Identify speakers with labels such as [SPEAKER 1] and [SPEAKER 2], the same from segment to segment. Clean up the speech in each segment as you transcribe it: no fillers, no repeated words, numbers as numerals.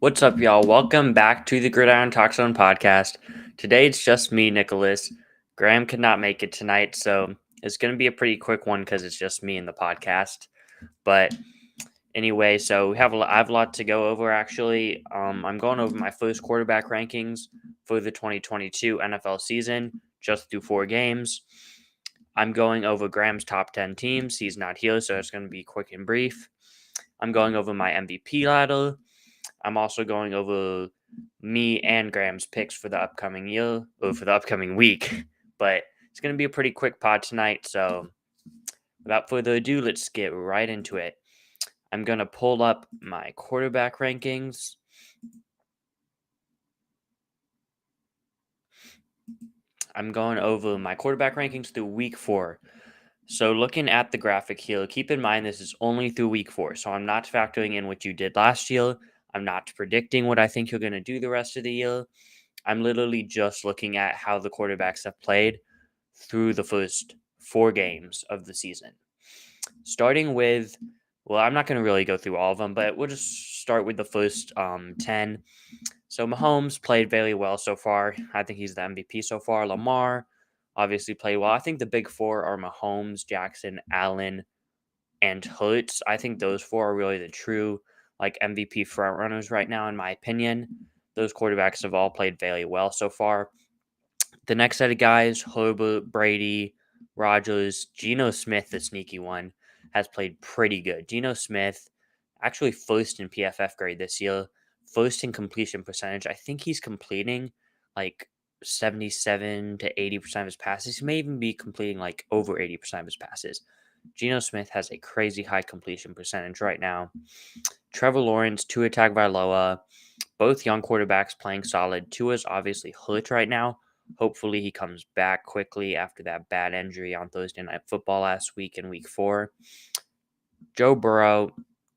[SPEAKER 1] What's up, y'all? Welcome back to the GridironTalkZone Podcast. Today it's just me, Nicholas. Graham could not make it tonight, so it's going to be a pretty quick one because it's just me in the podcast. But anyway, so I have a lot to go over, actually. I'm going over my first quarterback rankings for the 2022 NFL season, just through 4 games. I'm going over Graham's top 10 teams. He's not here, so it's going to be quick and brief. I'm going over my MVP ladder. I'm also going over me and Graham's picks for the upcoming year, or for the upcoming week. But it's going to be a pretty quick pod tonight, so without further ado, let's get right into it. I'm going to pull up my quarterback rankings. I'm going over my quarterback rankings through week 4. So looking at the graphic here, keep in mind this is only through week 4. So I'm not factoring in what you did last year. I'm not predicting what I think you're going to do the rest of the year. I'm literally just looking at how the quarterbacks have played through the first 4 games of the season. Starting with, well, I'm not going to really go through all of them, but we'll just start with the first 10. So Mahomes played very well so far. I think he's the MVP so far. Lamar obviously played well. I think the big 4 are Mahomes, Jackson, Allen, and Hurts. I think those 4 are really the true MVP front runners right now, in my opinion. Those quarterbacks have all played very well so far. The next set of guys, Herbert, Brady, Rodgers, Geno Smith, the sneaky one, has played pretty good. Geno Smith, actually first in PFF grade this year, first in completion percentage. I think he's completing like 77 to 80% of his passes. He may even be completing like over 80% of his passes. Geno Smith has a crazy high completion percentage right now. Trevor Lawrence, Tua Tagovailoa, both young quarterbacks playing solid. Tua's obviously hurt right now. Hopefully he comes back quickly after that bad injury on Thursday Night Football last week in week 4. Joe Burrow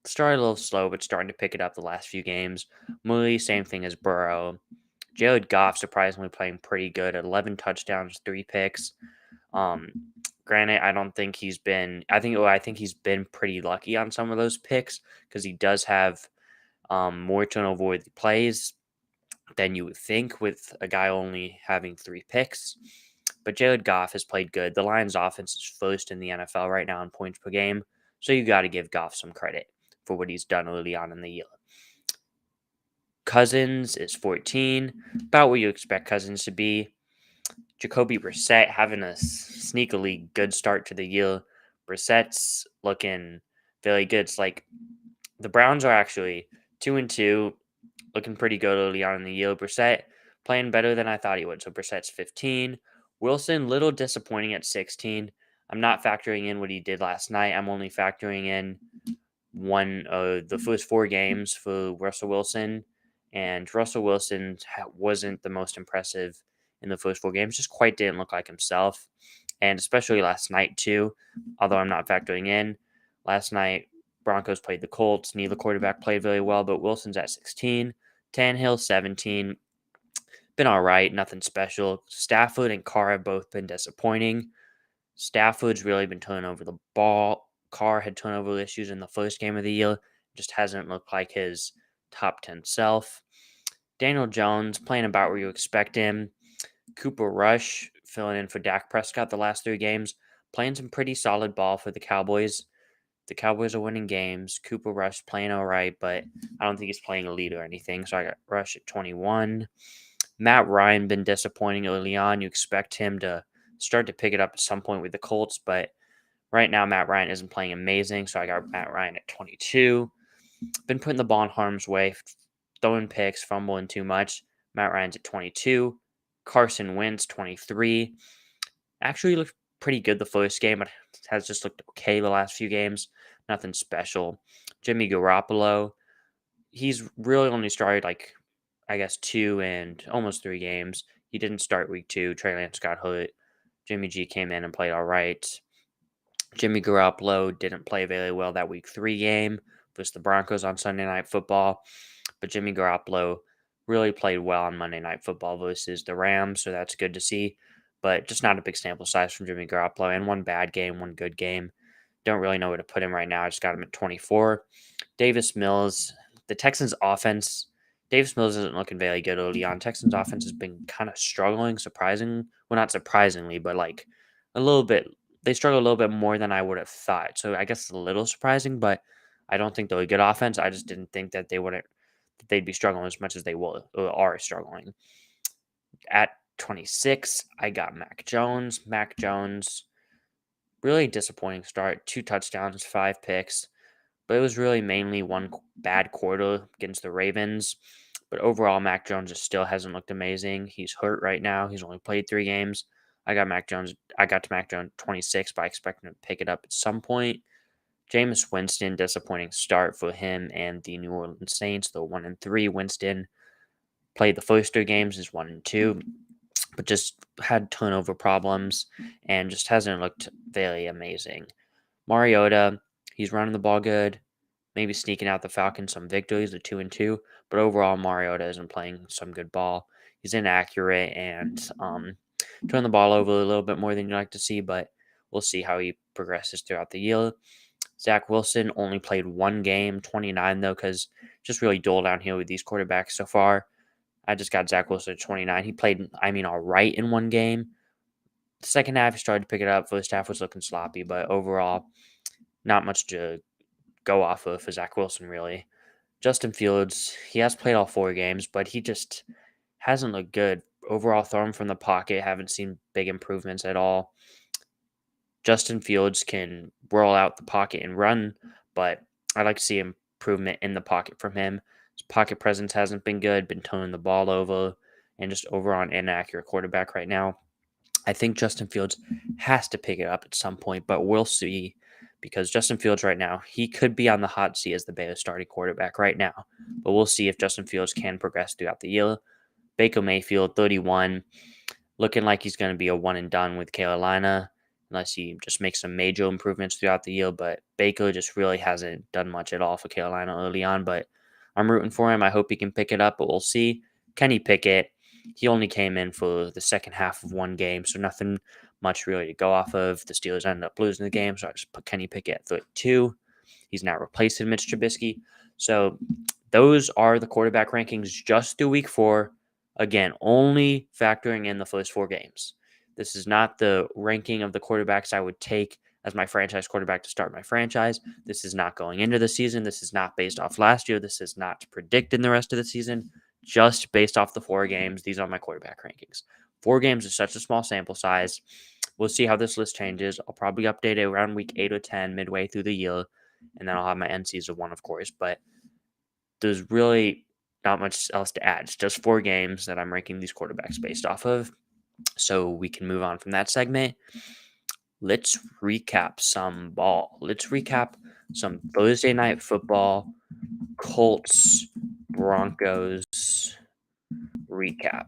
[SPEAKER 1] started a little slow, but starting to pick it up the last few games. Murray, same thing as Burrow. Jared Goff surprisingly playing pretty good at 11 touchdowns, 3 picks. Granted, I think he's been pretty lucky on some of those picks because he does have more turnover-worthy plays than you would think with a guy only having 3 picks. But Jared Goff has played good. The Lions' offense is first in the NFL right now in points per game, so you got to give Goff some credit for what he's done early on in the year. Cousins is 14, about what you expect Cousins to be. Jacoby Brissett having a sneakily good start to the year. Brissett's looking very good. It's like the Browns are actually 2-2, looking pretty good early on in the year. Brissett playing better than I thought he would. So Brissett's 15. Wilson, little disappointing at 16. I'm not factoring in what he did last night. I'm only factoring in the first 4 games for Russell Wilson. And Russell Wilson wasn't the most impressive in the first 4 games. Just quite didn't look like himself. And especially last night, too. Although I'm not factoring in. Last night, Broncos played the Colts. Neither quarterback played very well, but Wilson's at 16. Tannehill, 17. Been all right, nothing special. Stafford and Carr have both been disappointing. Stafford's really been turning over the ball. Carr had turnover issues in the first game of the year. Just hasn't looked like his top 10 self. Daniel Jones playing about where you expect him. Cooper Rush filling in for Dak Prescott the last 3 games. Playing some pretty solid ball for the Cowboys. The Cowboys are winning games. Cooper Rush playing all right, but I don't think he's playing elite or anything. So I got Rush at 21. Matt Ryan been disappointing early on. You expect him to start to pick it up at some point with the Colts, but right now Matt Ryan isn't playing amazing, so I got Matt Ryan at 22. Been putting the ball in harm's way, throwing picks, fumbling too much. Matt Ryan's at 22. Carson Wentz, 23. Actually looked pretty good the first game, but has just looked okay the last few games. Nothing special. Jimmy Garoppolo, he's really only started 2 and almost 3 games. He didn't start week 2. Trey Lance got hurt. Jimmy G came in and played all right. Jimmy Garoppolo didn't play very well that week 3 game versus the Broncos on Sunday Night Football. But Jimmy Garoppolo really played well on Monday Night Football versus the Rams, so that's good to see. But just not a big sample size from Jimmy Garoppolo. And 1 bad game, 1 good game. Don't really know where to put him right now. I just got him at 24. Davis Mills, the Texans' offense Davis Mills isn't looking very good early on. Texans offense has been kind of struggling, surprising. Well, not surprisingly, but like a little bit. They struggle a little bit more than I would have thought. So I guess it's a little surprising, but I don't think they're a good offense. I just didn't think that they'd be struggling as much as they will or are struggling. At 26, I got Mac Jones. Mac Jones, really disappointing start. 2 touchdowns, 5 picks. But it was really mainly one bad quarter against the Ravens. But overall, Mac Jones just still hasn't looked amazing. He's hurt right now. He's only played 3 games. I got to Mac Jones 26, but I expect him to pick it up at some point. Jameis Winston, disappointing start for him and the New Orleans Saints. The 1-3. Winston played the first 3 games is 1-2, but just had turnover problems and just hasn't looked very amazing. Mariota, he's running the ball good, maybe sneaking out the Falcons some victories, the 2-2. But overall, Mariota isn't playing some good ball. He's inaccurate and turn the ball over a little bit more than you like to see. But we'll see how he progresses throughout the year. Zach Wilson only played 1 game, 29 though, because just really dull down here with these quarterbacks so far. I just got Zach Wilson at 29. He played, all right in 1 game. The second half, he started to pick it up. First half was looking sloppy, but overall, not much to go off of for Zach Wilson, really. Justin Fields, he has played all 4 games, but he just hasn't looked good. Overall, throwing from the pocket, haven't seen big improvements at all. Justin Fields can roll out the pocket and run, but I'd like to see improvement in the pocket from him. His pocket presence hasn't been good, been turning the ball over, and just overall an inaccurate quarterback right now. I think Justin Fields has to pick it up at some point, but we'll see because Justin Fields right now, he could be on the hot seat as the Bears starting quarterback right now, but we'll see if Justin Fields can progress throughout the year. Baker Mayfield, 31, looking like he's going to be a one and done with Carolina unless he just makes some major improvements throughout the year, but Baker just really hasn't done much at all for Carolina early on, but I'm rooting for him. I hope he can pick it up, but we'll see. Kenny Pickett, he only came in for the second half of 1 game, so nothing much really to go off of. The Steelers ended up losing the game, so I just put Kenny Pickett at 32. He's now replacing Mitch Trubisky. So those are the quarterback rankings just through week 4. Again, only factoring in the first 4 games. This is not the ranking of the quarterbacks I would take as my franchise quarterback to start my franchise. This is not going into the season. This is not based off last year. This is not predicting the rest of the season. Just based off the 4 games, these are my quarterback rankings. 4 games is such a small sample size. We'll see how this list changes. I'll probably update it around week 8 or 10, midway through the year, and then I'll have my end season 1, of course. But there's really not much else to add. It's just 4 games that I'm ranking these quarterbacks based off of. So we can move on from that segment. Let's recap some ball. Let's recap some Thursday night football. Colts, Broncos recap.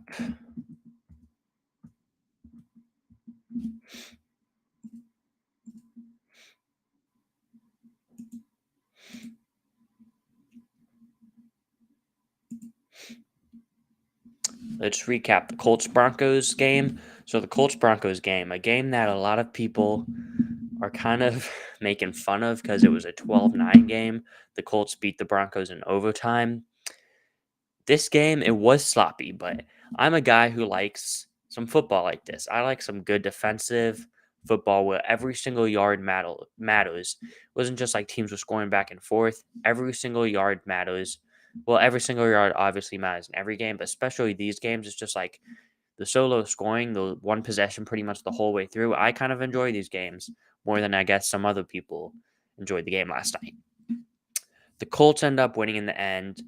[SPEAKER 1] Let's recap the Colts-Broncos game. So the Colts-Broncos game, a game that a lot of people are kind of making fun of because it was a 12-9 game. The Colts beat the Broncos in overtime. This game, it was sloppy, but I'm a guy who likes some football like this. I like some good defensive football where every single yard matters. It wasn't just like teams were scoring back and forth. Every single yard matters. Well, every single yard obviously matters in every game, but especially these games, it's just like the solo scoring, the one possession pretty much the whole way through. I kind of enjoy these games more than I guess some other people enjoyed the game last night. The Colts end up winning in the end.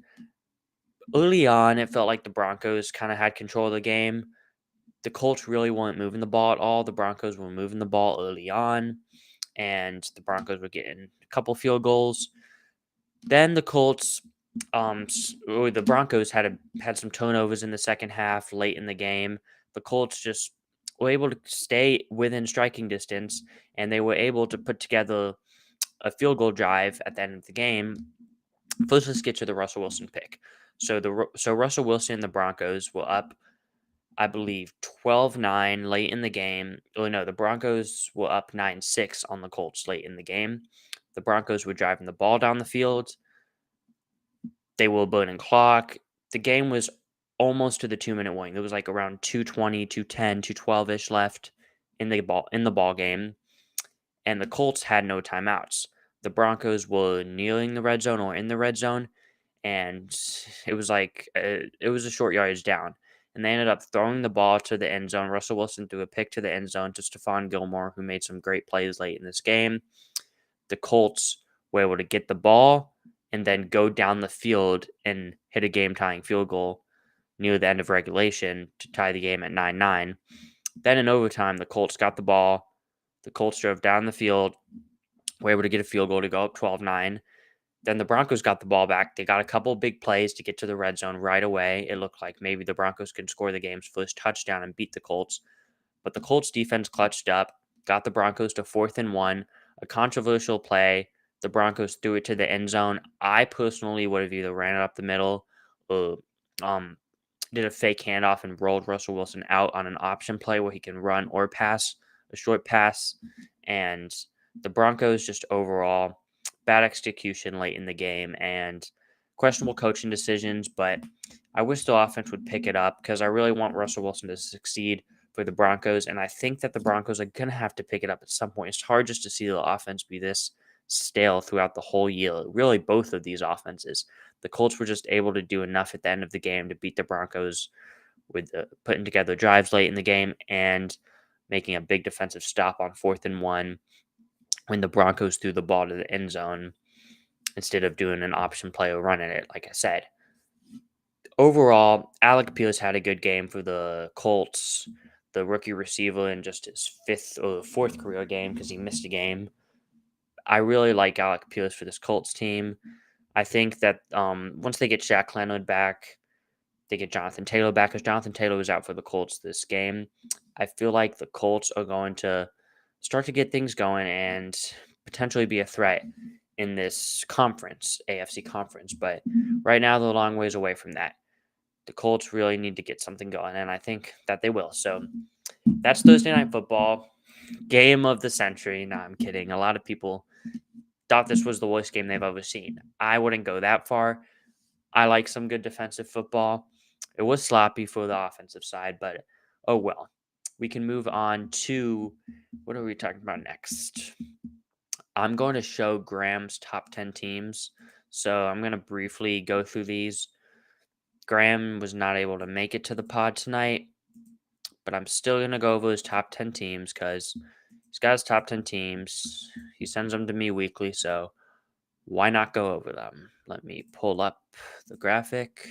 [SPEAKER 1] Early on, it felt like the Broncos kind of had control of the game. The Colts really weren't moving the ball at all. The Broncos were moving the ball early on, and the Broncos were getting a couple field goals. Then the Colts, the Broncos had some turnovers in the second half, late in the game. The Colts just were able to stay within striking distance, and they were able to put together a field goal drive at the end of the game. First, let's get to the Russell Wilson pick. So Russell Wilson and the Broncos were up, I believe, 12-9 late in the game. Oh, no, the Broncos were up 9-6 on the Colts late in the game. The Broncos were driving the ball down the field. They were burning clock. the game was almost to the 2-minute warning. There was like around 2:20, 2:10, 2:12-ish left in the ball game, and the Colts had no timeouts. The Broncos were kneeling the red zone or in the red zone, and it was a short yardage down. And they ended up throwing the ball to the end zone. Russell Wilson threw a pick to the end zone to Stephon Gilmore, who made some great plays late in this game. The Colts were able to get the ball and then go down the field and hit a game-tying field goal near the end of regulation to tie the game at 9-9. Then in overtime, the Colts got the ball. The Colts drove down the field, were able to get a field goal to go up 12-9. Then the Broncos got the ball back. They got a couple big plays to get to the red zone right away. It looked like maybe the Broncos could score the game's first touchdown and beat the Colts. But the Colts defense clutched up, got the Broncos to 4th and 1. A controversial play. The Broncos threw it to the end zone. I personally would have either ran it up the middle or did a fake handoff and rolled Russell Wilson out on an option play where he can run or pass a short pass. And the Broncos just overall bad execution late in the game and questionable coaching decisions, but I wish the offense would pick it up because I really want Russell Wilson to succeed for the Broncos, and I think that the Broncos are going to have to pick it up at some point. It's hard just to see the offense be this stale throughout the whole year. Really, both of these offenses. The Colts were just able to do enough at the end of the game to beat the Broncos with putting together drives late in the game and making a big defensive stop on 4th and 1 when the Broncos threw the ball to the end zone instead of doing an option play or running it, like I said. Overall, Alec Pierce had a good game for the Colts, the rookie receiver in just his 5th or 4th career game because he missed a game. I really like Alec Pierce for this Colts team. I think that once they get Shaq Leonard back, they get Jonathan Taylor back because Jonathan Taylor was out for the Colts this game. I feel like the Colts are going to start to get things going and potentially be a threat in this conference, AFC conference. But right now, they're a long ways away from that. The Colts really need to get something going, and I think that they will. So that's Thursday Night Football, game of the century. No, I'm kidding. A lot of people thought this was the worst game they've ever seen. I wouldn't go that far. I like some good defensive football. It was sloppy for the offensive side, but oh well. We can move on to what are we talking about next? I'm going to show Graham's top 10 teams. So I'm going to briefly go through these. Graham was not able to make it to the pod tonight, but I'm still going to go over his top 10 teams because he's got his top 10 teams. He sends them to me weekly, so why not go over them? Let me pull up the graphic.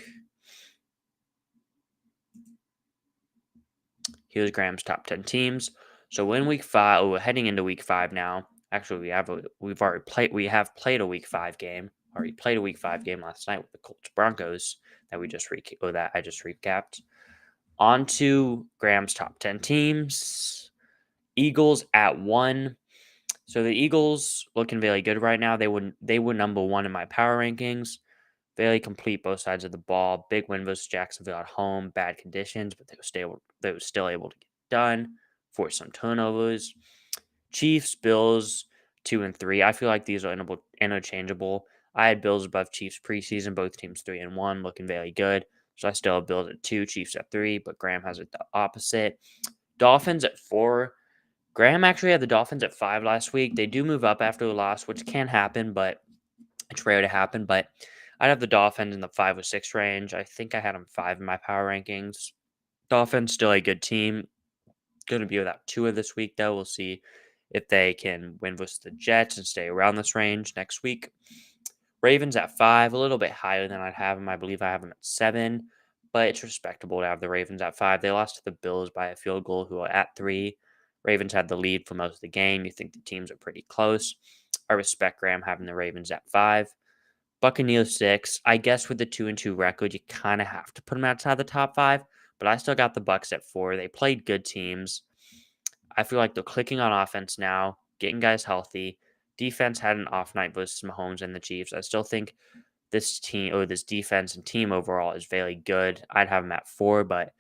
[SPEAKER 1] Here's Graham's top 10 teams. So in week 5, we're heading into week 5 now. Actually, we have played a week 5 game. Already played a week 5 game last night with the Colts Broncos that I just recapped. On to Graham's top 10 teams. Eagles at 1. So the Eagles looking very good right now. They were number 1 in my power rankings. Very complete both sides of the ball. Big win versus Jacksonville at home. Bad conditions, but they were still able to get it done. Force some turnovers. Chiefs, Bills, 2 and 3. I feel like these are interchangeable. I had Bills above Chiefs preseason. Both teams 3 and 1, looking very good. So I still have Bills at 2, Chiefs at 3, but Graham has it the opposite. Dolphins at 4. Graham actually had the Dolphins at 5 last week. They do move up after a loss, which can happen, but it's rare to happen. But I'd have the Dolphins in the 5 or 6 range. I think I had them 5 in my power rankings. Dolphins still a good team. Going to be without Tua this week, though. We'll see if they can win versus the Jets and stay around this range next week. Ravens at 5, a little bit higher than I'd have them. I believe I have them at 7, but it's respectable to have the Ravens at 5. They lost to the Bills by a field goal, who are at 3. Ravens had the lead for most of the game. You think the teams are pretty close. I respect Graham having the Ravens at 5. Buccaneers 6. I guess with the 2-2 record, you kind of have to put them outside the top 5, but I still got the Bucs at 4. They played good teams. I feel like they're clicking on offense now, getting guys healthy. Defense had an off night versus Mahomes and the Chiefs. I still think this team or this defense and team overall is very good. I'd have them at 4, but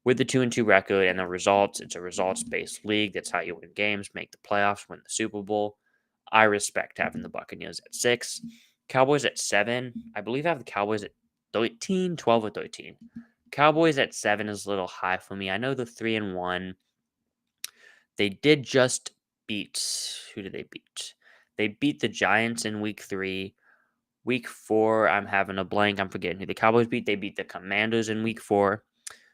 [SPEAKER 1] with the 2-2 record and the results, it's a results-based league. That's how you win games, make the playoffs, win the Super Bowl. I respect having the Buccaneers at 6. Cowboys at 7. I believe I have the Cowboys at 13, 12 or 13. Cowboys at 7 is a little high for me. I know they're 3-1. They did just beat. Who did they beat? They beat the Giants in week 3. Week 4, I'm having a blank. I'm forgetting who the Cowboys beat. They beat the Commanders in week 4.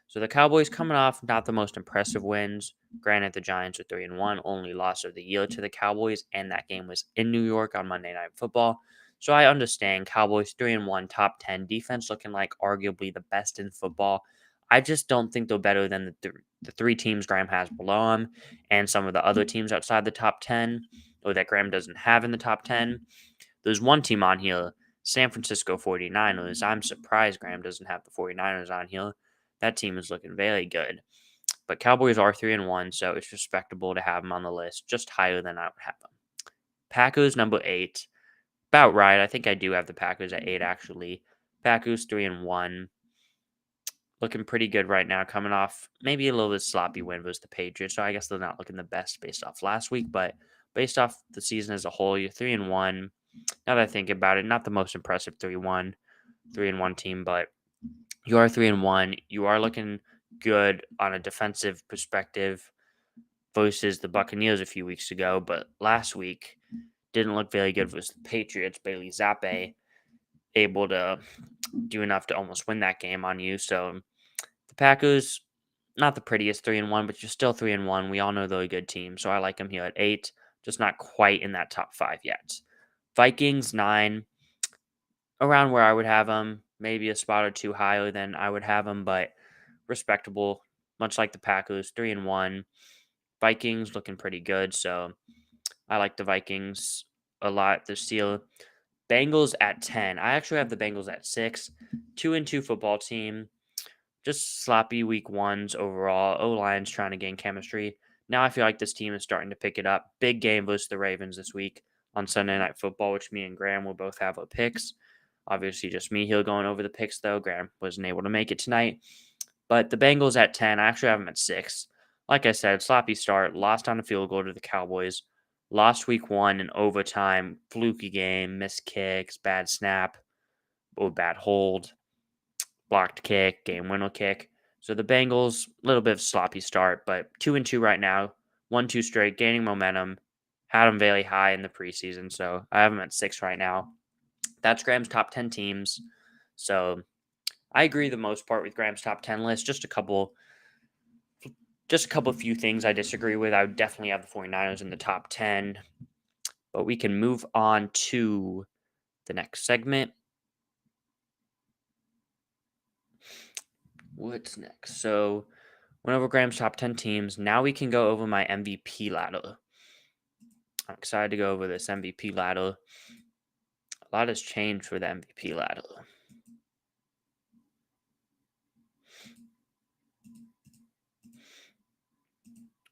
[SPEAKER 1] So the Cowboys coming off not the most impressive wins. Granted, the Giants are 3-1, only loss of the year to the Cowboys, and that game was in New York on Monday Night Football. So I understand Cowboys 3-1, top 10 defense, looking like arguably the best in football. I just don't think they're better than the 3 teams Graham has below them, and some of the other teams outside the top 10, or that Graham doesn't have in the top 10. There's one team on here, San Francisco 49ers. I'm surprised Graham doesn't have the 49ers on here. That team is looking very good. But Cowboys are 3-1, so it's respectable to have them on the list, just higher than I would have them. Packers number 8. About right. I think I do have the Packers at 8 actually. Packers 3-1. Looking pretty good right now, coming off maybe a little bit sloppy win versus the Patriots. So I guess they're not looking the best based off last week, but based off the season as a whole, you're 3-1. Now that I think about it, not the most impressive 3-1 team, but you are 3-1. You are looking good on a defensive perspective versus the Buccaneers a few weeks ago, but last week didn't look very good versus the Patriots. Bailey Zappe able to do enough to almost win that game on you. So the Packers, not the prettiest 3-1, but you're still 3-1. We all know they're a good team, so I like them here at 8, just not quite in that top 5 yet. Vikings 9, around where I would have them, maybe a spot or two higher than I would have them, but respectable, much like the Packers, 3-1. Vikings looking pretty good, so I like the Vikings a lot this year. Bengals at 10. I actually have the Bengals at 6. 2-2 football team. Just sloppy week 1s overall. O-line's trying to gain chemistry. Now I feel like this team is starting to pick it up. Big game versus the Ravens this week on Sunday Night Football, which me and Graham will both have our picks. Obviously, just me here going over the picks, though. Graham wasn't able to make it tonight. But the Bengals at 10, I actually have them at 6. Like I said, sloppy start, lost on a field goal to the Cowboys. Lost week 1 in overtime, fluky game, missed kicks, bad snap, or bad hold, blocked kick, game winner kick. So the Bengals, a little bit of a sloppy start, but 2-2 right now. 1-2 straight, gaining momentum. Had them very high in the preseason, so I have them at 6 right now. That's Graham's top 10 teams. So I agree the most part with Graham's top 10 list. Just a couple few things I disagree with. I would definitely have the 49ers in the top 10. But we can move on to the next segment. What's next? So went over Graham's top 10 teams. Now we can go over my MVP ladder. I'm excited to go over this MVP ladder. A lot has changed for the MVP ladder.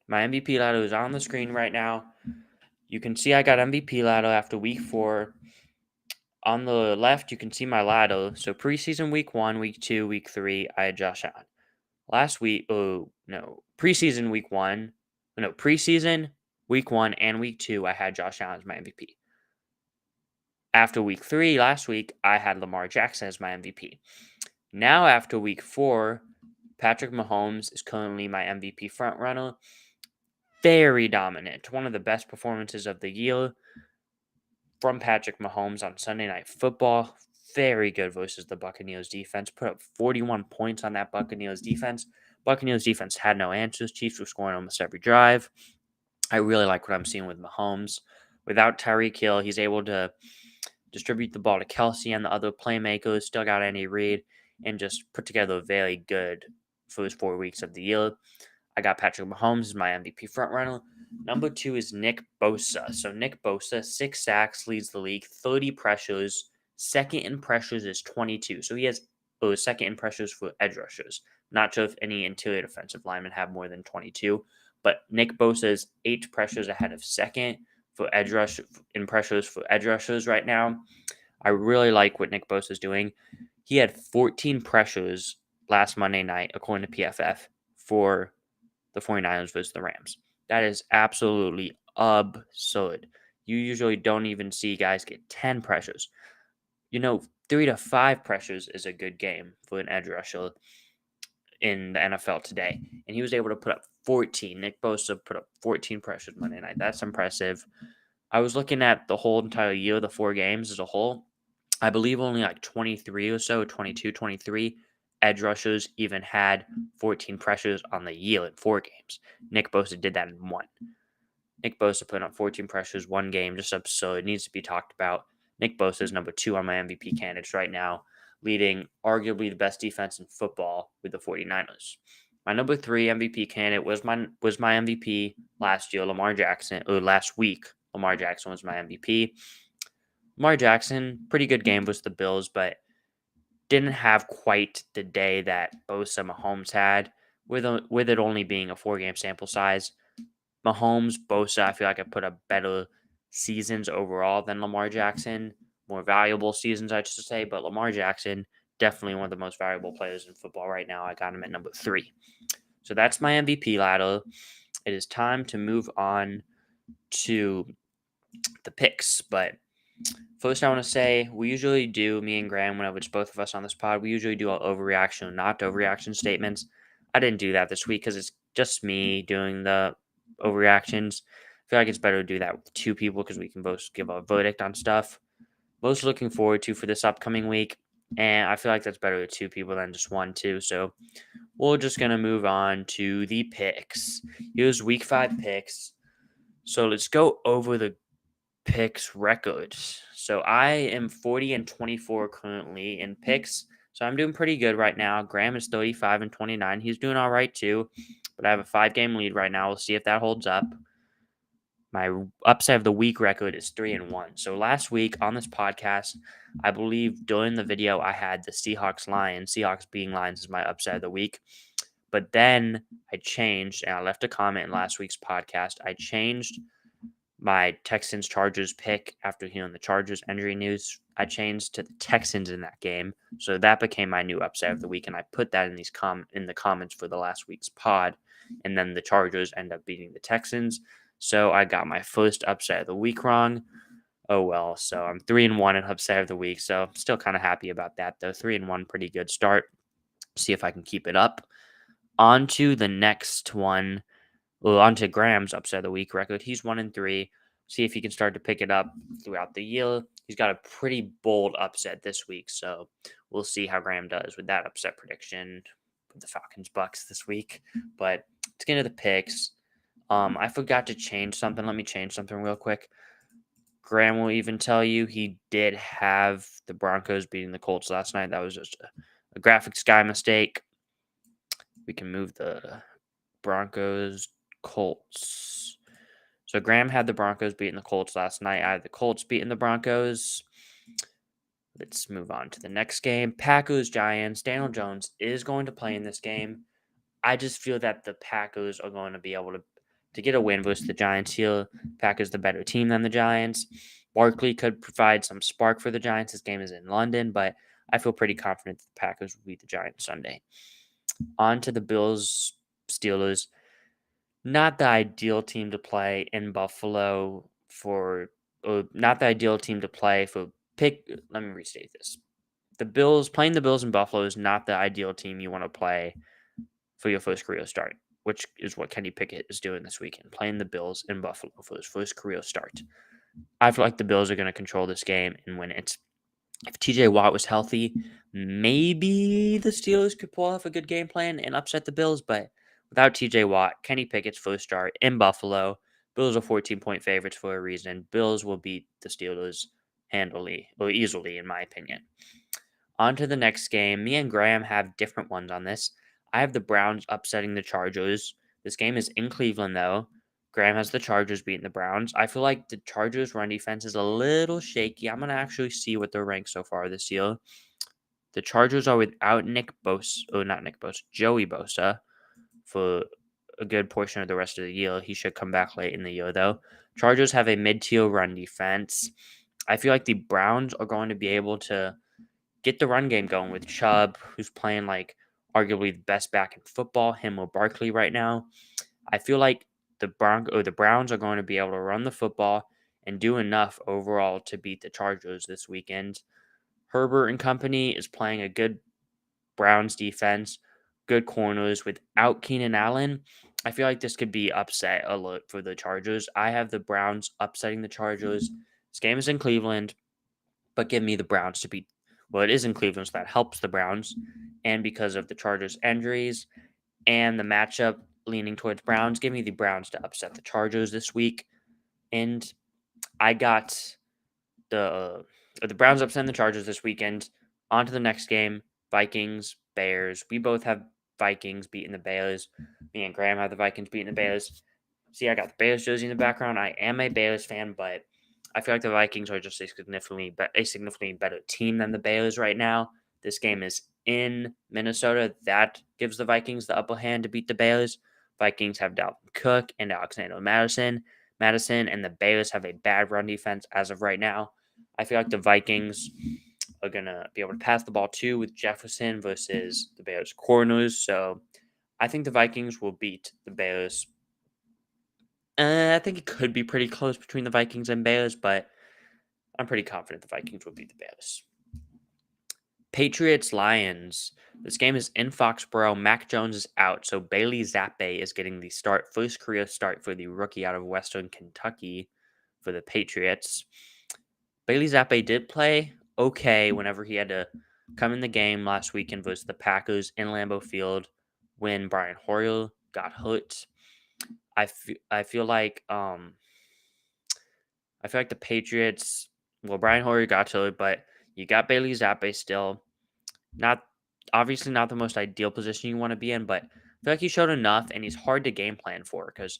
[SPEAKER 1] My MVP ladder is on the screen right now. You can see I got MVP ladder after week 4. On the left, you can see my ladder. So preseason week 1, week 2, week 3, I had Josh Allen. Preseason week 1. No, preseason week 1 and week 2, I had Josh Allen as my MVP. After week 3 last week, I had Lamar Jackson as my MVP. Now after week 4, Patrick Mahomes is currently my MVP frontrunner. Very dominant. One of the best performances of the year from Patrick Mahomes on Sunday Night Football. Very good versus the Buccaneers defense. Put up 41 points on that Buccaneers defense. Buccaneers defense had no answers. Chiefs were scoring almost every drive. I really like what I'm seeing with Mahomes. Without Tyreek Hill, he's able to distribute the ball to Kelsey and the other playmakers. Still got Andy Reid and just put together very good first 4 weeks of the year. I got Patrick Mahomes as my MVP frontrunner. Number 2 is Nick Bosa. So Nick Bosa, 6 sacks, leads the league, 30 pressures. Second in pressures is 22. So he has second in pressures for edge rushers. Not sure if any interior defensive linemen have more than 22, but Nick Bosa is 8 pressures ahead of second for edge rush in pressures for edge rushers right now. I really like what Nick Bosa is doing. He had 14 pressures last Monday night, according to PFF, for the 49ers versus the Rams. That is absolutely absurd. You usually don't even see guys get 10 pressures. 3 to 5 pressures is a good game for an edge rusher in the NFL today. And he was able to put up 14. Nick Bosa put up 14 pressures Monday night. That's impressive. I was looking at the whole entire year, the 4 games as a whole. I believe only like 23 or so, 22, 23 edge rushers even had 14 pressures on the year in 4 games. Nick Bosa did that in 1. Nick Bosa putting up 14 pressures, 1 game, just absurd. It needs to be talked about. Nick Bosa is number 2 on my MVP candidates right now, leading arguably the best defense in football with the 49ers. My number 3 MVP candidate was my MVP last year, Lamar Jackson, or last week. Lamar Jackson was my MVP. Lamar Jackson, pretty good game versus the Bills, but didn't have quite the day that Bosa Mahomes had, with it only being a 4-game sample size. Mahomes, Bosa, I feel like I put up better seasons overall than Lamar Jackson. More valuable seasons, I should say. But Lamar Jackson, definitely one of the most valuable players in football right now. I got him at number 3. So that's my MVP ladder. It is time to move on to the picks. But first, I want to say we usually do, me and Graham, whenever it's both of us on this pod, we usually do our overreaction, not overreaction statements. I didn't do that this week because it's just me doing the overreactions. I feel like it's better to do that with 2 people because we can both give a verdict on stuff. Most looking forward to for this upcoming week, and I feel like that's better with 2 people than just 1, too. So we're just going to move on to the picks. Here's week 5 picks. So let's go over the picks records. So I am 40-24 currently in picks. So I'm doing pretty good right now. Graham is 35-29. He's doing all right too. But I have a 5-game lead right now. We'll see if that holds up. My upside of the week record is 3-1. So last week on this podcast, I believe during the video I had the Seahawks Lions. Seahawks being Lions is my upside of the week. But then I changed, and I left a comment in last week's podcast. I changed my Texans Chargers pick after hearing the Chargers injury news. I changed to the Texans in that game, so that became my new upset of the week, and I put that in the comments for the last week's pod. And then the Chargers end up beating the Texans, so I got my first upset of the week wrong. Oh well, so I'm 3-1 in upset of the week, so I'm still kind of happy about that though. 3-1, pretty good start. See if I can keep it up. On to the next one. Well, on to Graham's upset of the week record. He's 1-3. See if he can start to pick it up throughout the year. He's got a pretty bold upset this week, so we'll see how Graham does with that upset prediction with the Falcons Bucks this week. But let's get into the picks. I forgot to change something. Let me change something real quick. Graham will even tell you he did have the Broncos beating the Colts last night. That was just a graphics guy mistake. We can move the Broncos Colts. So Graham had the Broncos beating the Colts last night. I had the Colts beating the Broncos. Let's move on to the next game. Packers Giants. Daniel Jones is going to play in this game. I just feel that the Packers are going to be able to get a win versus the Giants here. Packers the better team than the Giants. Barkley could provide some spark for the Giants. This game is in London, but I feel pretty confident that the Packers will beat the Giants Sunday. On to the Bills Steelers. Not the ideal team to play in Buffalo not the ideal team to play for pick. Let me restate this. Playing the Bills in Buffalo is not the ideal team you want to play for your first career start, which is what Kenny Pickett is doing this weekend, playing the Bills in Buffalo for his first career start. I feel like the Bills are going to control this game and win it. If TJ Watt was healthy, maybe the Steelers could pull off a good game plan and upset the Bills, but without TJ Watt, Kenny Pickett's first start in Buffalo, Bills are 14-point favorites for a reason. Bills will beat the Steelers handily or easily, in my opinion. On to the next game. Me and Graham have different ones on this. I have the Browns upsetting the Chargers. This game is in Cleveland, though. Graham has the Chargers beating the Browns. I feel like the Chargers' run defense is a little shaky. I'm going to actually see what they're ranked so far this year. The Chargers are without Joey Bosa for a good portion of the rest of the year. He should come back late in the year, though. Chargers have a mid-tier run defense. I feel like the Browns are going to be able to get the run game going with Chubb, who's playing like arguably the best back in football, him or Barkley right now. I feel like the Browns are going to be able to run the football and do enough overall to beat the Chargers this weekend. Herbert and company is playing a good Browns defense, good corners without Keenan Allen. I feel like this could be upset alert for the Chargers. I have the Browns upsetting the Chargers. This game is in Cleveland, but give me the Browns to beat. Well, it is in Cleveland, so that helps the Browns. And because of the Chargers' injuries and the matchup leaning towards Browns, give me the Browns to upset the Chargers this week. And I got the Browns upsetting the Chargers this weekend. On to the next game, Vikings, Bears. We both have Vikings beating the Bears. Me and Graham have the Vikings beating the Bears. See, I got the Bears jersey in the background. I am a Bears fan, but I feel like the Vikings are just a significantly better team than the Bears right now. This game is in Minnesota. That gives the Vikings the upper hand to beat the Bears. Vikings have Dalvin Cook and Alexander Madison, and the Bears have a bad run defense as of right now. I feel like the Vikings are going to be able to pass the ball too with Jefferson versus the Bears corners. So I think the Vikings will beat the Bears. I think it could be pretty close between the Vikings and Bears, but I'm pretty confident the Vikings will beat the Bears. Patriots Lions. This game is in Foxborough. Mac Jones is out, so Bailey Zappe is getting the first career start for the rookie out of Western Kentucky for the Patriots. Bailey Zappe did play okay whenever he had to come in the game last weekend versus the Packers in Lambeau Field when Brian Hoyer got hurt. I feel like the Patriots. Well, Brian Hoyer got hurt, but you got Bailey Zappe still. Not obviously not the most ideal position you want to be in, but I feel like he showed enough, and he's hard to game plan for because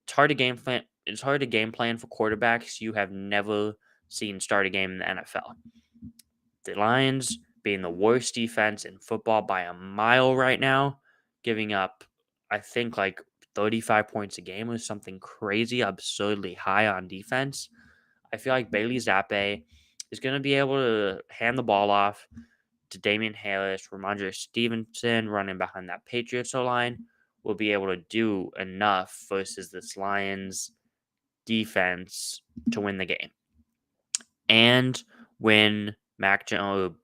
[SPEAKER 1] it's hard to game plan. It's hard to game plan for quarterbacks you have never seen start a game in the NFL. The Lions being the worst defense in football by a mile right now, giving up, I think, like 35 points a game or something crazy, absurdly high on defense. I feel like Bailey Zappe is going to be able to hand the ball off to Damian Harris, Ramondre Stevenson running behind that Patriots line will be able to do enough versus this Lions defense to win the game. And when Mac Jones,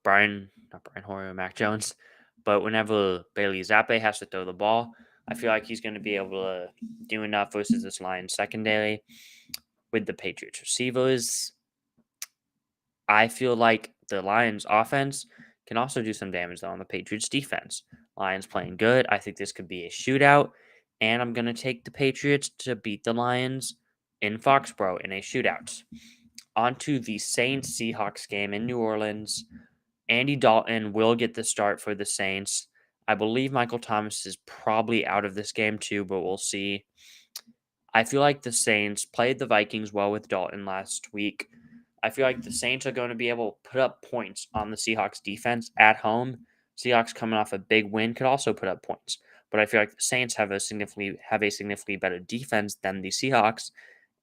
[SPEAKER 1] not Brian Hoyer, Mac Jones, but whenever Bailey Zappe has to throw the ball, I feel like he's going to be able to do enough versus this Lions secondary with the Patriots receivers. I feel like the Lions offense can also do some damage though on the Patriots defense. Lions playing good. I think this could be a shootout, and I'm going to take the Patriots to beat the Lions in Foxborough in a shootout. On to the Saints Seahawks game in New Orleans. Andy Dalton will get the start for the Saints. I believe Michael Thomas is probably out of this game too, but we'll see. I feel like the Saints played the Vikings well with Dalton last week. I feel like the Saints are going to be able to put up points on the Seahawks defense at home. Seahawks coming off a big win could also put up points, but I feel like the Saints have a significantly better defense than the Seahawks,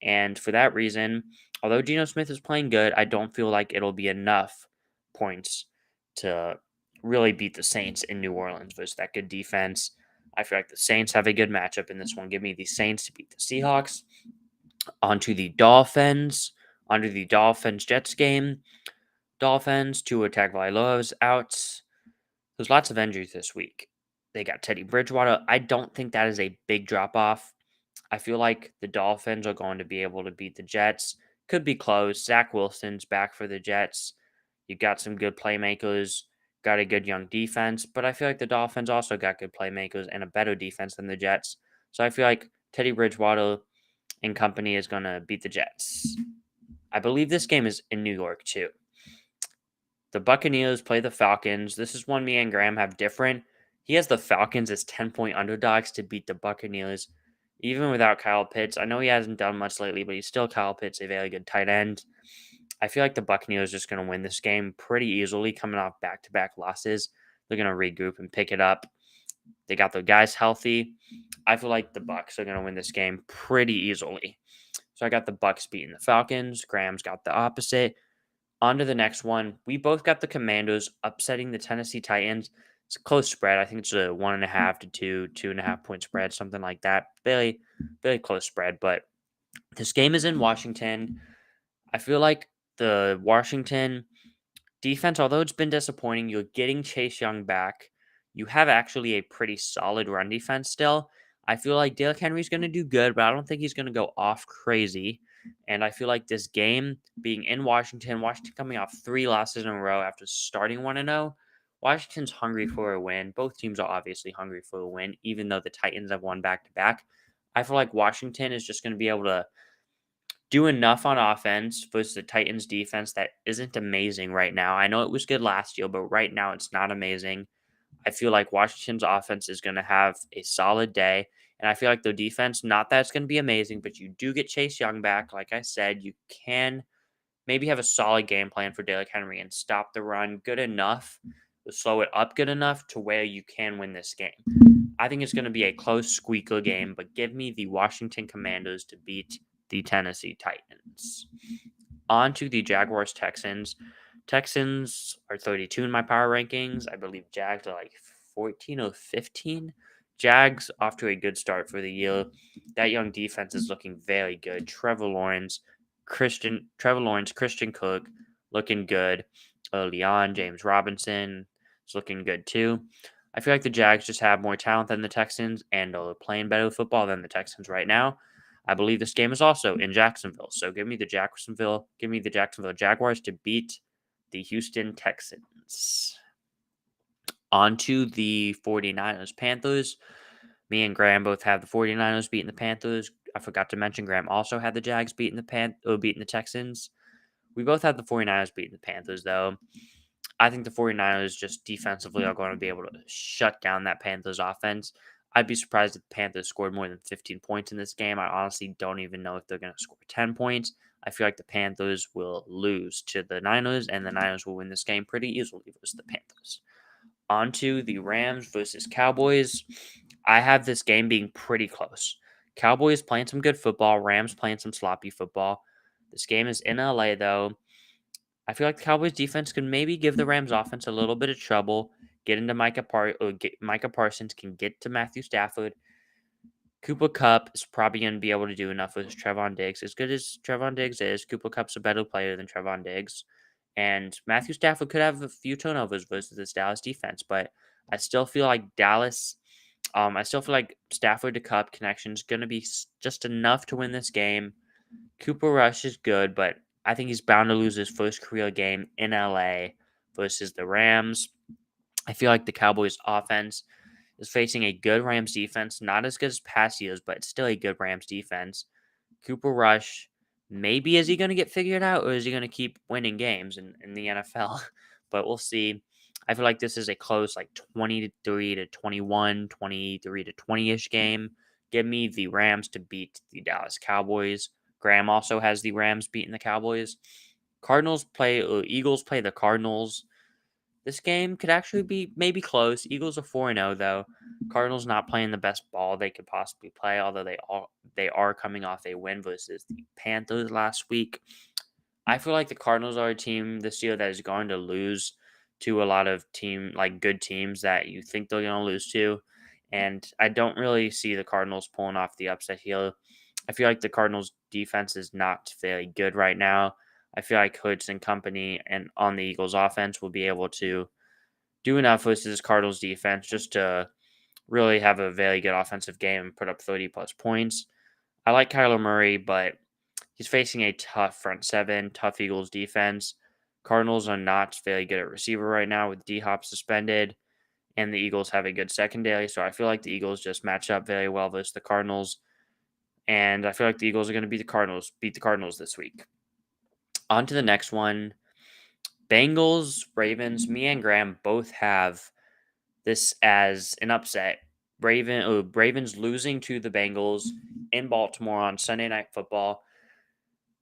[SPEAKER 1] and for that reason, although Geno Smith is playing good, I don't feel like it'll be enough points to really beat the Saints in New Orleans versus that good defense. I feel like the Saints have a good matchup in this one. Give me the Saints to beat the Seahawks. Onto the Dolphins. Onto the Dolphins-Jets game. Dolphins, Tua Tagovailoa's out. There's lots of injuries this week. They got Teddy Bridgewater. I don't think that is a big drop-off. I feel like the Dolphins are going to be able to beat the Jets. Could be close. Zach Wilson's back for the Jets. You got some good playmakers. Got a good young defense. But I feel like the Dolphins also got good playmakers and a better defense than the Jets. So I feel like Teddy Bridgewater and company is going to beat the Jets. I believe this game is in New York too. The Buccaneers play the Falcons. This is one me and Graham have different. He has the Falcons as 10-point underdogs to beat the Buccaneers, even without Kyle Pitts. I know he hasn't done much lately, but he's still Kyle Pitts, a very good tight end. I feel like the Buccaneers are just going to win this game pretty easily, coming off back-to-back losses. They're going to regroup and pick it up. They got their guys healthy. I feel like the Bucs are going to win this game pretty easily. So I got the Bucs beating the Falcons. Graham's got the opposite. On to the next one. We both got the Commanders upsetting the Tennessee Titans. It's a close spread. I think it's a 1.5 to 2.5 point spread, something like that. Very, very close spread. But this game is in Washington. I feel like the Washington Defense, although it's been disappointing, you're getting Chase Young back. You have actually a pretty solid run defense still. I feel like Derrick Henry's going to do good, but I don't think he's going to go off crazy. And I feel like this game being in Washington coming off 3 losses in a row after starting 1-0, Washington's hungry for a win. Both teams are obviously hungry for a win, even though the Titans have won back to back. I feel like Washington is just going to be able to do enough on offense versus the Titans defense that isn't amazing right now. I know it was good last year, but right now it's not amazing. I feel like Washington's offense is going to have a solid day. And I feel like the defense, not that it's going to be amazing, but you do get Chase Young back. Like I said, you can maybe have a solid game plan for Derrick Henry and stop the run good enough, slow it up good enough to where you can win this game. I think it's going to be a close squeaker game, but give me the Washington Commanders to beat the Tennessee Titans. On to the Jaguars Texans. Texans are 32 in my power rankings. I believe Jags are like 14 or 15. Jags off to a good start for the year. That young defense is looking very good. Trevor Lawrence, Christian Cook looking good. Leon, James Robinson is looking good too. I feel like the Jags just have more talent than the Texans and are playing better football than the Texans right now. I believe this game is also in Jacksonville. So give me the Jacksonville Jaguars to beat the Houston Texans. On to the 49ers Panthers. Me and Graham both have the 49ers beating the Panthers. I forgot to mention Graham also had the Jags beating the Texans. We both had the 49ers beating the Panthers though. I think the 49ers just defensively are going to be able to shut down that Panthers offense. I'd be surprised if the Panthers scored more than 15 points in this game. I honestly don't even know if they're going to score 10 points. I feel like the Panthers will lose to the Niners, and the Niners will win this game pretty easily versus the Panthers. On to the Rams versus Cowboys. I have this game being pretty close. Cowboys playing some good football. Rams playing some sloppy football. This game is in LA, though. I feel like the Cowboys defense could maybe give the Rams offense a little bit of trouble. Get into Micah Parsons can get to Matthew Stafford. Cooper Kupp is probably going to be able to do enough with Trevon Diggs. As good as Trevon Diggs is, Cooper Kupp's a better player than Trevon Diggs. And Matthew Stafford could have a few turnovers versus this Dallas defense, but I still feel like Stafford to Kupp connection is going to be just enough to win this game. Cooper Rush is good, but I think he's bound to lose his first career game in LA versus the Rams. I feel like the Cowboys offense is facing a good Rams defense, not as good as past years, but still a good Rams defense. Cooper Rush, maybe is he going to get figured out or is he going to keep winning games in the NFL? But we'll see. I feel like this is a close, like 23 to 21, 23 to 20-ish game. Give me the Rams to beat the Dallas Cowboys. Graham also has the Rams beating the Cowboys. Eagles play the Cardinals. This game could actually be maybe close. Eagles are 4-0 though. Cardinals not playing the best ball they could possibly play, although they are coming off a win versus the Panthers last week. I feel like the Cardinals are a team this year that is going to lose to a lot of good teams that you think they're going to lose to. And I don't really see the Cardinals pulling off the upset here. I feel like the Cardinals defense is not very good right now. I feel like Hurts and company and on the Eagles offense will be able to do enough versus Cardinals defense just to really have a very good offensive game and put up 30 plus points. I like Kyler Murray, but he's facing a tough front seven, tough Eagles defense. Cardinals are not very good at receiver right now with D-Hop suspended, and the Eagles have a good secondary. So I feel like the Eagles just match up very well versus the Cardinals. And I feel like the Eagles are going to beat the Cardinals this week. On to the next one. Bengals, Ravens. Me and Graham both have this as an upset. Ravens losing to the Bengals in Baltimore on Sunday Night Football.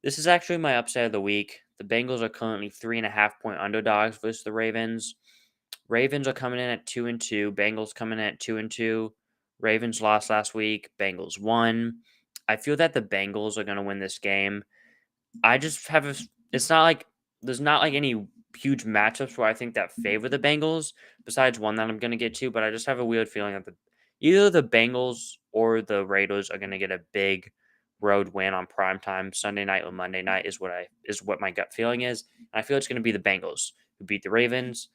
[SPEAKER 1] This is actually my upset of the week. The Bengals are currently 3.5-point underdogs versus the Ravens. Ravens are coming in at 2-2. Bengals coming in at 2-2. Ravens lost last week. Bengals won. I feel that the Bengals are going to win this game. I just have it's not like there's not like any huge matchups where I think that favor the Bengals besides one that I'm going to get to, but I just have a weird feeling that either the Bengals or the Raiders are going to get a big road win on primetime Sunday night or Monday night is what my gut feeling is. And I feel it's going to be the Bengals who beat the Ravens.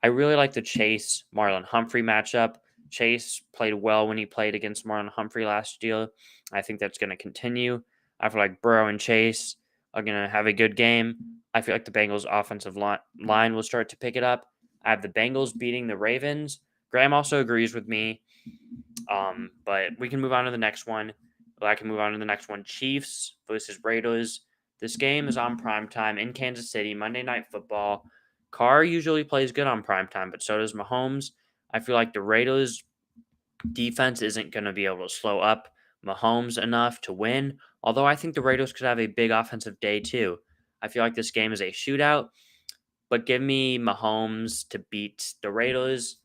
[SPEAKER 1] I really like the Chase Marlon Humphrey matchup. Chase played well when he played against Marlon Humphrey last year. I think that's going to continue. I feel like Burrow and Chase are going to have a good game. I feel like the Bengals' offensive line will start to pick it up. I have the Bengals beating the Ravens. Graham also agrees with me. But we can move on to the next one. I can move on to the next one. Chiefs versus Raiders. This game is on primetime in Kansas City, Monday Night Football. Carr usually plays good on primetime, but so does Mahomes. I feel like the Raiders defense isn't going to be able to slow up Mahomes enough to win, although I think the Raiders could have a big offensive day too. I feel like this game is a shootout, but give me Mahomes to beat the Raiders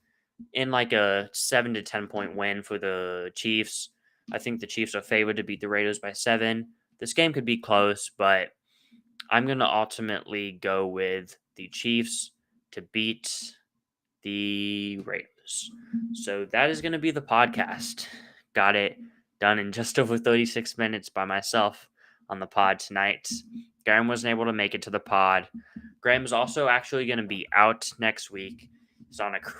[SPEAKER 1] in like a 7 to 10 point win for the Chiefs. I think the Chiefs are favored to beat the Raiders by 7. This game could be close, but I'm going to ultimately go with the Chiefs to beat the Raiders. So that is going to be the podcast. Got it done in just over 36 minutes by myself on the pod tonight. Graham wasn't able to make it to the pod. Graham is also actually going to be out next week.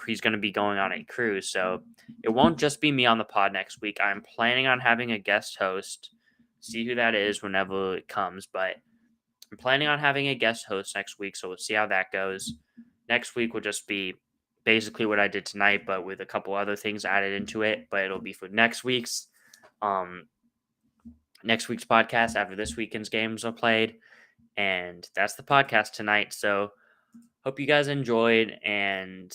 [SPEAKER 1] He's going to be going on a cruise, so it won't just be me on the pod next week. I'm planning on having a guest host. See who that is whenever it comes, but I'm planning on having a guest host next week, so we'll see how that goes. Next week will just be basically what I did tonight, but with a couple other things added into it. But it'll be for next week's podcast after this weekend's games are played. And that's the podcast tonight. So hope you guys enjoyed, and